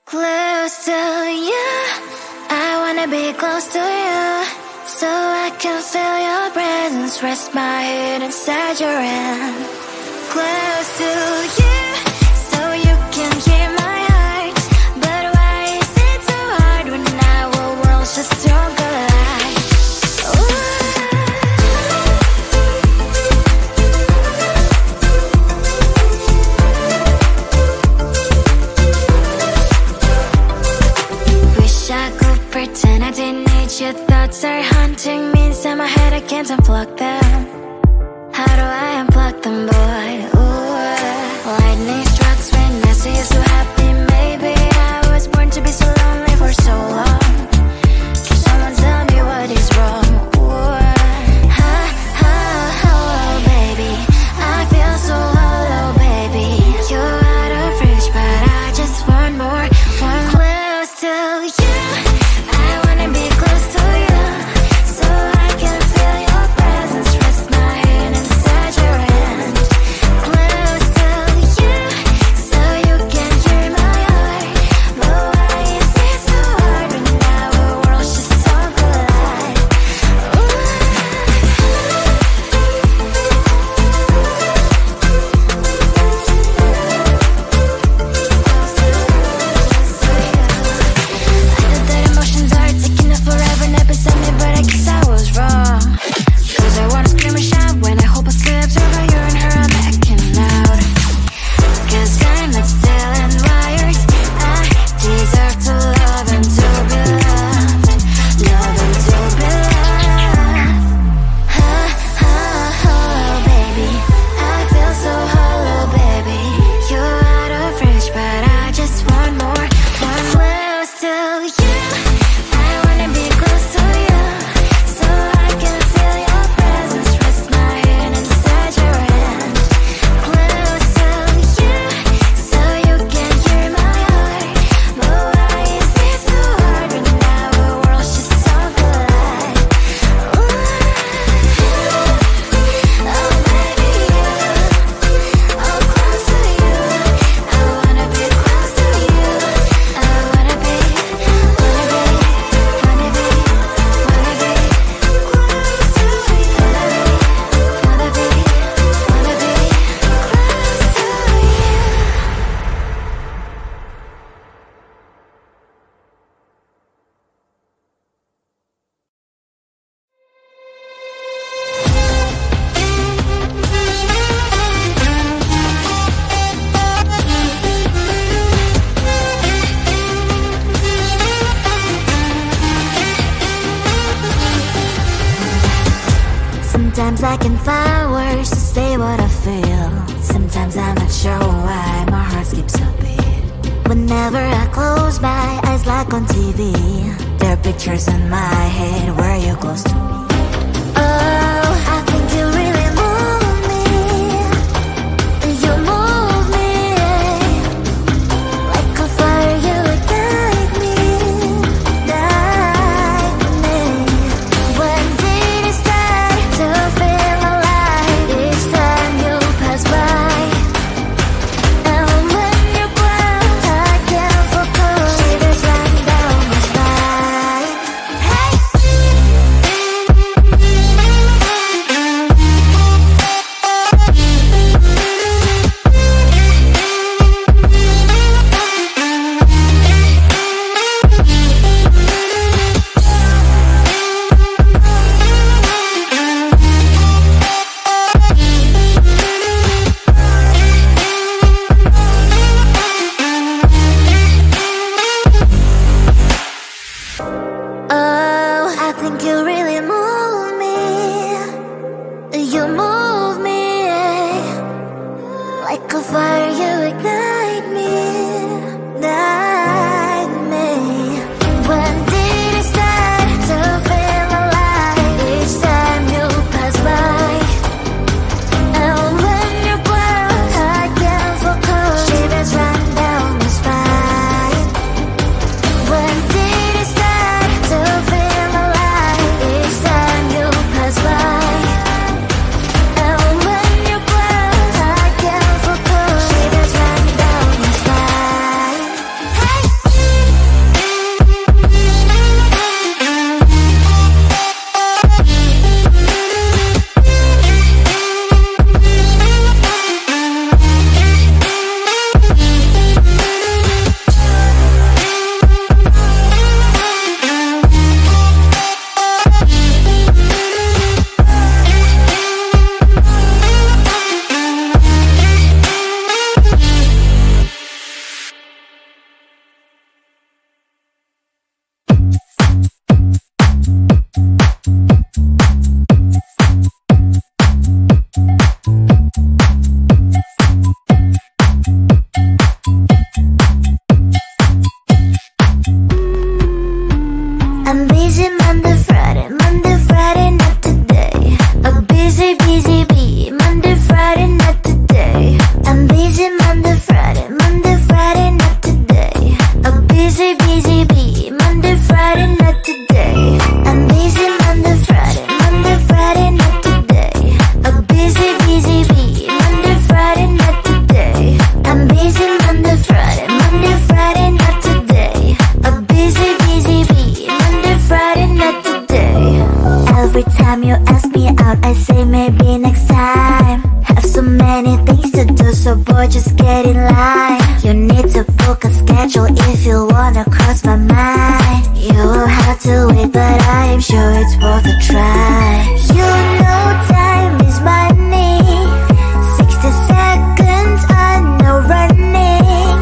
Close to you, I wanna be close to you, so I can feel your presence, rest my head inside your hand. Close to you, so you can hear my heart, but why is it so hard when our world's just don't collide? Wish I could pretend I didn't need your thoughts are haunting me inside my head, I can't unplug them. How do I unplug them, boy? Ooh, lightning strikes when I see you so happy. Maybe I was born to be so lonely for so long. Can someone tell me what is wrong? Ooh, ha, ha, hello, baby. I feel so hollow, baby. You're out of reach, but I just want more, one close to you. I wanna be close to you, so I can feel your presence, rest my head inside your hand. Close to you, so you can hear my heart, but why is it so hard when our world's just so collide? I know that emotions are taking up forever, not beside me, but I guess I was wrong. Cause I wanna scream and shout when I hope I still observe how you and her are making out. Cause I'm not still and wired, I deserve to love and to be loved, love and to be loved. Ha, ha, hello, baby. I feel so hollow, baby. You're out of reach, but I just want more, one close to you. I wanna be close to you, so I can feel your presence, rest my head inside your hand. Close to you, so you can hear my heart, but why is it so hard when our world's just so collide? Ooh, oh baby, oh close to you. I wanna be close to you. I wanna be, wanna be, wanna be, wanna be close to you. Wanna be, wanna be, wanna be close to you. Sometimes I can find words to say what I feel. Sometimes I'm not sure why my heart skips a beat. Whenever I close my eyes like on TV, there are pictures in my head where you're close to me. Oh, I think you really move me. You move me like a fire, you would guide me, guide me. When did it start to feel alive? Each time you pass by, and when you ground, I can't focus. Shivers run down my spine. Hey. book a schedule if you wanna cross my mind. You will have to wait, but I'm sure it's worth a try. You know time is money. 60 seconds on no running.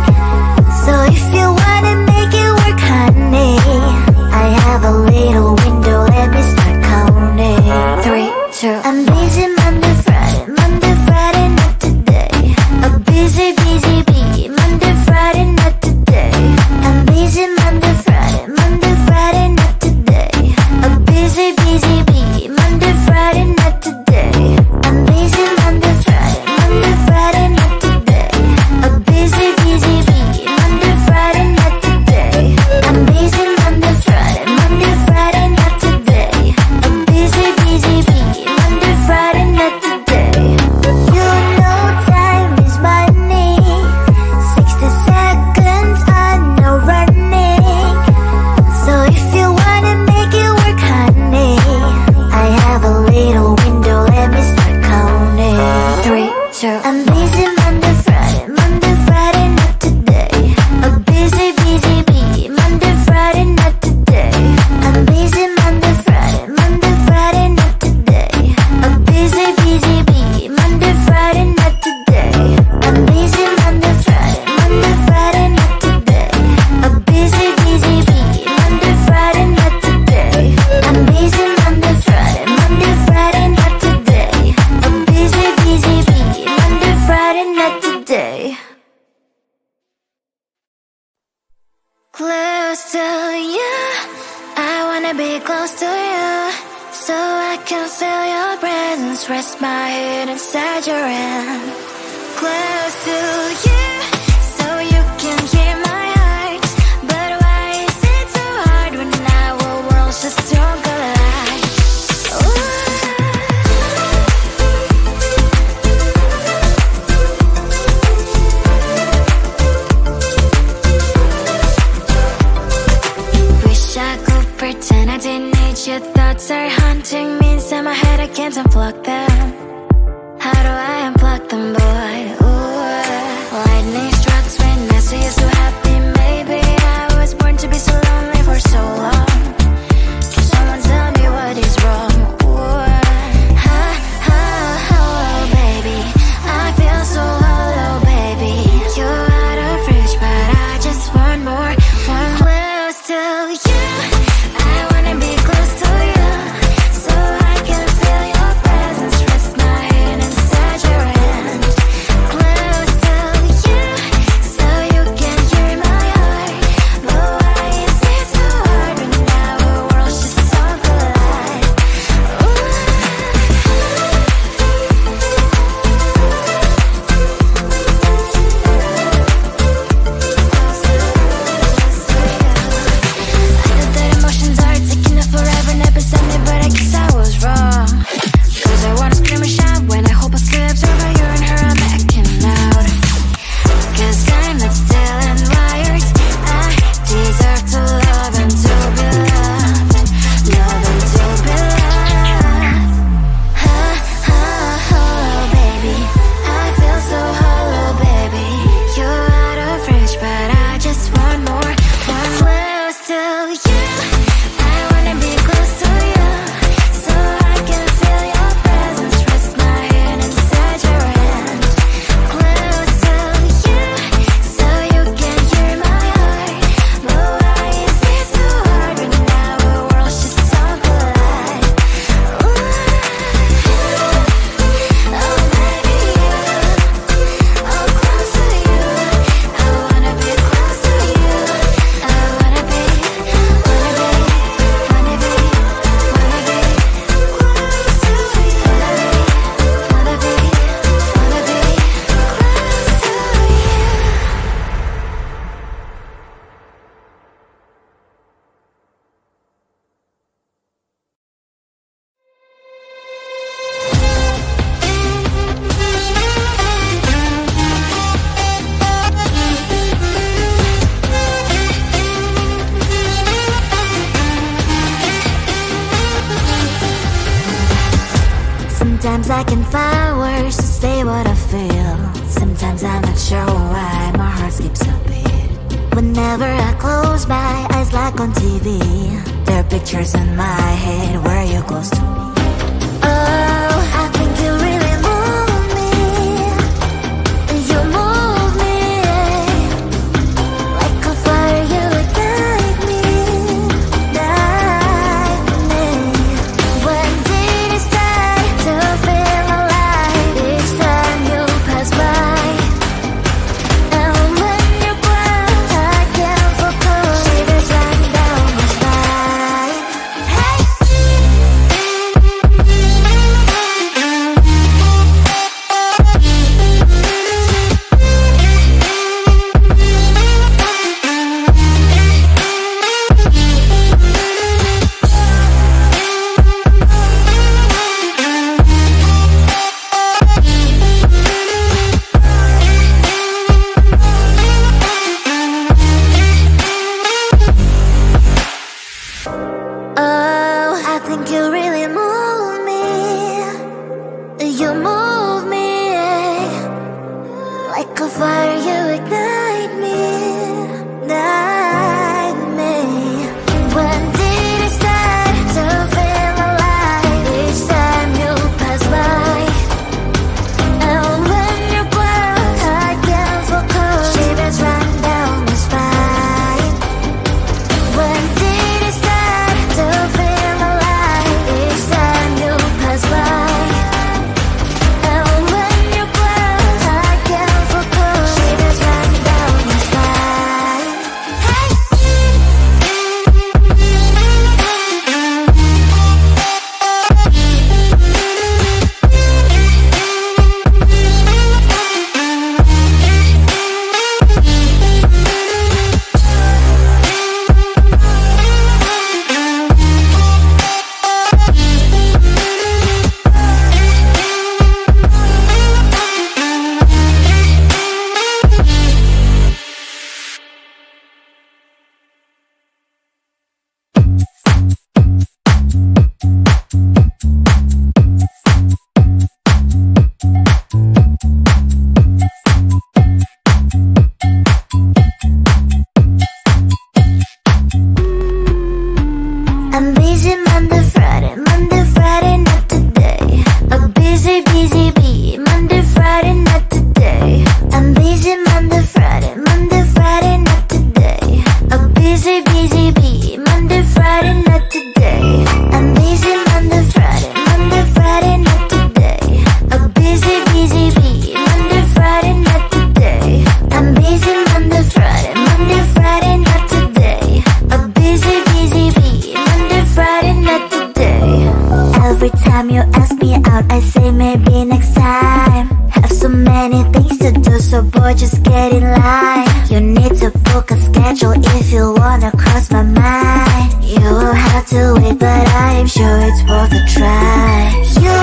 So if you wanna make it work, honey, I have a little window, let me start counting. 3, 2, I'm busy Monday, Friday, not today. A busy bee, Monday, Friday, not today. I'm busy Monday, Friday, not today. A busy bee, Monday, Friday, not today. I'm busy Monday, Friday, not today. A busy bee, Monday, Friday, not today. I'm busy Monday, Friday, not today. A busy bee, Monday, Friday, not today. You know time is money. 60 seconds on no running. So if you wanna make it work, honey, I have a little window, let me start counting. 3, 2, I'm busy Monday, Friday, not today. A busy bee, Monday, Friday, not today. I'm busy Monday, Friday, not today. A busy bee, Monday, Friday, not today. I'm busy Monday, Friday, not today. A busy bee, Monday, Friday, not today. I'm busy Monday, Friday, not today. A busy bee, Monday, Friday, not today. Close to you, I wanna be close to you, so I can feel your presence, rest my head inside your hand. Close to you, so you can hear my heart. But why is it so hard when our worlds just don't collide? Wish I could pretend I didn't need your thoughts are haunting me inside my head, I can't unplug them. How do I unplug them, boy? Ooh, lightning strikes when I see you so happy. Maybe I was born to be so lonely for so long. Can someone tell me what is wrong? Ooh, oh, baby, I feel so hollow, baby. You're out of reach, but I just want more, close to you. I wanna be close to you, so I can feel your presence, rest my head inside your hand. Close to you, so you can hear my heart. But why is it so hard when our worlds just don't collide? I know that emotions are taking up forever, never send me, but I guess I was wrong. Cause I wanna scream and shout when I hope I slips over you and her, I'm acting out. Cause I'm not still and wired. I deserve to love and to be loved. Love and to be loved. Oh, baby, I feel so hollow, baby. You're out of reach, but I just want more, close to you. I wanna be close to you, so I can feel your presence, rest my head inside your hand. Close to you, so you can hear my heart. But why is it so hard when our worlds just don't collide? Oh, baby, oh, close to you. I wanna be close to you. I wanna be close to you. Wanna be Sometimes I can find words to say what I feel. Sometimes I'm not sure why my heart skips a beat. Whenever I close my eyes like on TV, there are pictures in my head where you're close to me. Oh, I think you really move me. You move me like a fire, you ignite me, ignite me. When did it start to feel alive? Each time you pass by, and when you cry, I can't focus. Shivers run down my spine. Hey. Oh, I think you really move me. You move me like a fire, you ignite me, ignite me. When did it start to feel alive? Each time you pass by, and when you cry, I can't focus. Shivers run down my spine. When did it start to feel alive? Each time you pass by, and when you cry, I can't focus. Shivers run down my spine. Hey. I'm busy Monday, Friday, not today. A busy bee, Monday, Friday, not today. I'm busy Monday, Friday, not today. A busy bee, Monday, Friday, not today. I'm busy Monday, Friday, not today. A busy bee, Monday, Friday, not today. I'm busy Monday, Friday, not today. A busy bee, Monday, Friday, not today. Every time you ask me out, I say maybe next time. Have so many things to do, so boy, just get in line. You need to book a schedule if you wanna cross my mind. You will have to wait, but I am sure it's worth a try. You